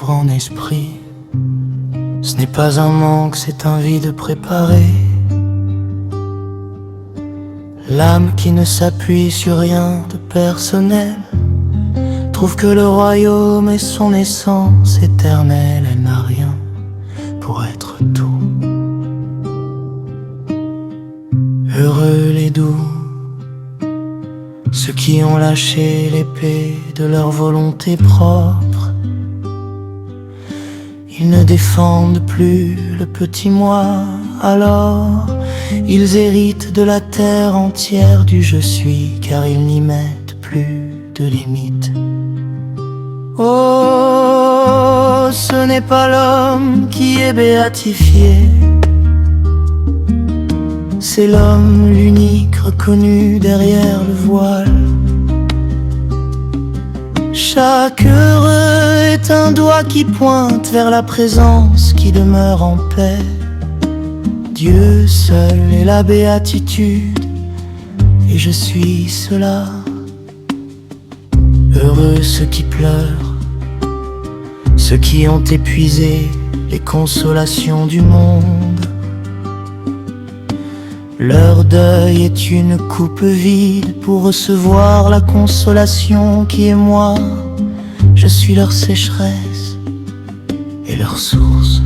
libre en esprit. Ce n'est pas un manque, c'est un vide préparé. L'âme qui ne s'appuie sur rien de personnel trouve que le royaume est son essence éternelle. Elle n'a rien pour être tout. Heureux les doux, ceux qui ont lâché l'épée de leur volonté propre. Ils ne défendent plus le petit moi, alors ils héritent de la terre entière du je suis, car ils n'y mettent plus de limites. Oh, ce n'est pas l'homme qui est béatifié, c'est l'homme l'unique reconnu derrière le voile. Chaque heureux est un doigt qui pointe vers la présence qui demeure en paix. Dieu seul est la béatitude, et je suis cela. Heureux ceux qui pleurent, ceux qui ont épuisé les consolations du monde. Leur deuil est une coupe vide pour recevoir la consolation qui est moi. Je suis leur sécheresse et leur source.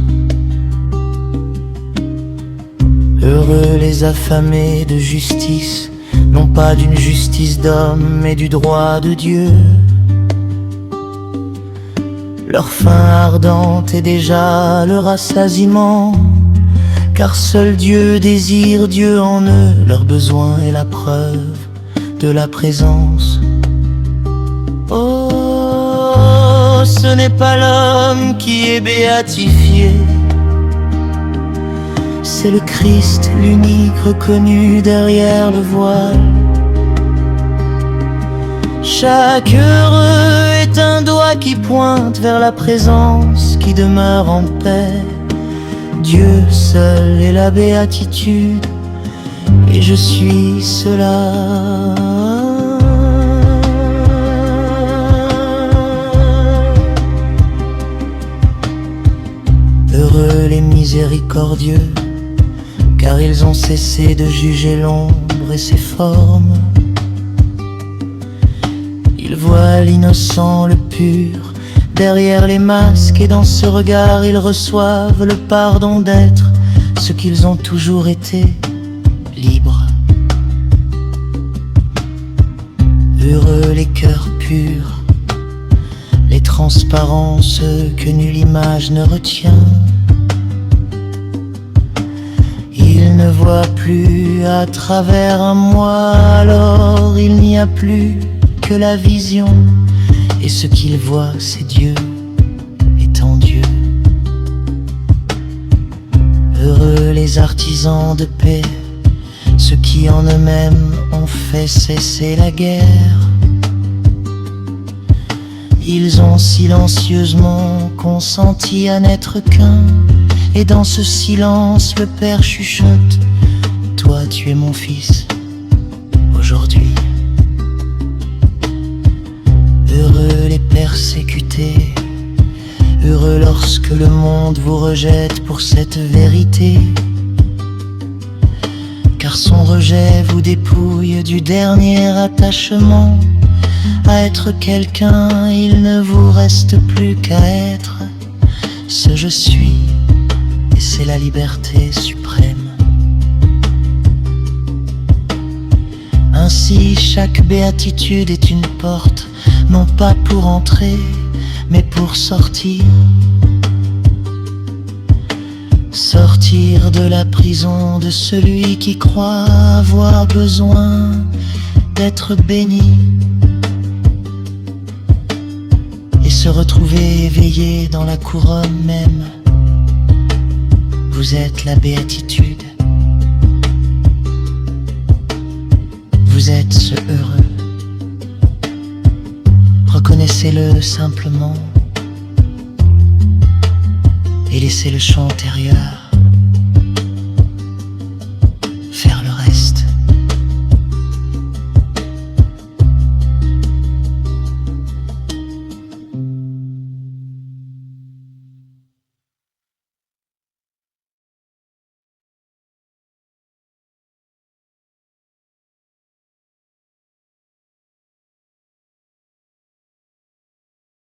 Heureux les affamés de justice, non pas d'une justice d'homme, mais du droit de Dieu. Leur faim ardente est déjà le rassasiement, car seul Dieu désire Dieu en eux. Leur besoin est la preuve de la présence. Oh, ce n'est pas l'homme qui est béatifié, c'est le Christ l'unique reconnu derrière le voile. Chaque heureux est un doigt qui pointe vers la présence qui demeure en paix. Dieu seul est la béatitude, et je suis cela. Heureux les miséricordieux, car ils ont cessé de juger l'ombre et ses formes. Ils voient l'innocent, le pur, derrière les masques, et dans ce regard ils reçoivent le pardon d'être ce qu'ils ont toujours été, libres. Heureux les cœurs purs, les transparents, ceux que nulle image ne retient. Ils ne voient plus à travers un moi, alors il n'y a plus que la vision. Et ce qu'ils voient, c'est Dieu étant Dieu. Heureux les artisans de paix, ceux qui en eux-mêmes ont fait cesser la guerre. Ils ont silencieusement consenti à n'être qu'un, et dans ce silence le Père chuchote: toi tu es mon fils aujourd'hui. Heureux les persécutés, heureux lorsque le monde vous rejette pour cette vérité, car son rejet vous dépouille du dernier attachement. À être quelqu'un, il ne vous reste plus qu'à être ce je suis, et c'est la liberté suprême. Ainsi chaque béatitude est une porte, non pas pour entrer, mais pour sortir. Sortir de la prison de celui qui croit avoir besoin d'être béni, et se retrouver éveillé dans la couronne même. Vous êtes la béatitude, vous êtes ce heureux. Reconnaissez-le simplement et laissez le chant intérieur